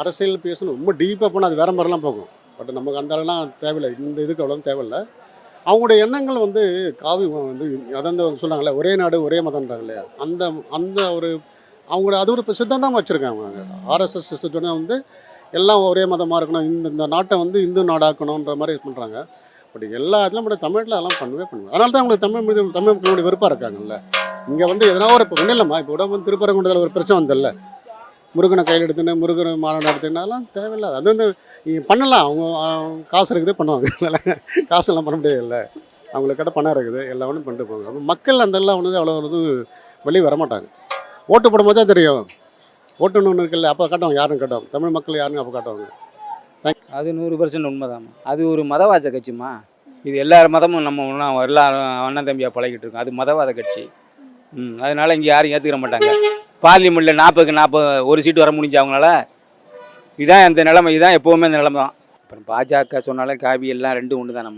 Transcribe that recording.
அரசியல் பேசணும் ரொம்ப டீப்பாக போனால் அது வேறு மாதிரிலாம் போகும். பட் நமக்கு அந்த அளவுலாம் தேவையில்லை. இந்த இதுக்கு அவ்வளோ தேவையில்லை. அவங்களுடைய எண்ணங்கள் வந்து காவி வந்து அதான் சொல்கிறாங்களே ஒரே நாடு ஒரே மதம்ன்றாங்க இல்லையா, அந்த அந்த ஒரு அவங்களோட அது ஒரு சித்தாந்தமாக வச்சுருக்காங்க. அவங்க ஆர்எஸ்எஸ் சிஸ்டத்தோட வந்து எல்லாம் ஒரே மதமாக இருக்கணும், இந்த இந்த நாட்டை வந்து இந்து நாடாக்கணுன்ற மாதிரி பண்ணுறாங்க. பட் எல்லா இடத்துலையும் பட் தமிழில் அதெல்லாம் பண்ணவே பண்ணுவேன். அதனால தான் அவங்களுக்கு தமிழ் மீது தமிழ் மக்களுடைய வெறுப்பாக இருக்காங்கல்ல. இங்கே வந்து எதனா ஒரு ஒன்றும் இல்லைம்மா, இப்போ கூட வந்து திருப்பரங்குன்றத்தில் ஒரு பிரச்சனை வந்ததில்ல, முருகனை கையில் எடுத்துன்னு முருகன் மாநாடு நடத்துன்னு அதெல்லாம் தேவையில்லை. அது வந்து நீங்கள் பண்ணலாம், அவங்க காசு இருக்குது பண்ணுவாங்க. அதனால் காசெல்லாம் பண்ண முடியாதுல்ல, அவங்களுக்கு கிட்ட பணம் இருக்குது, எல்லா ஒன்றும் பண்ணிட்டு போவாங்க. அப்போ மக்கள் அந்த எல்லாம் ஒன்று அவ்வளோ வந்து வெளியே வரமாட்டாங்க. ஓட்டு போடும்போது தான் தெரியும். ஓட்டுன்னு ஒன்று இருக்குல்ல, அப்போ காட்டுவாங்க, யாருன்னு காட்டுவாங்க, தமிழ் மக்கள் யாருன்னு அப்போ காட்டுவாங்க. அது 100% உண்மைதான். அது ஒரு மதவாத கட்சிமா. இது எல்லா மதமும் நம்ம ஒன்றா எல்லாரும் அண்ணன் தம்பியாக பழகிட்டு இருக்கோம். அது மதவாத கட்சி. அதனால இங்கே யாரும் ஏற்றுக்கிற மாட்டாங்க. பார்லிமெண்ட்டில் 40க்கு 40 ஒரு சீட்டு வர முடிஞ்சு அவங்களால. இதுதான் இந்த நிலைமை, இதுதான் எப்போவுமே இந்த நிலைமை தான். அப்புறம் பாஜக சொன்னாலே காவி எல்லாம் ரெண்டும் ஒன்று தானம்மா.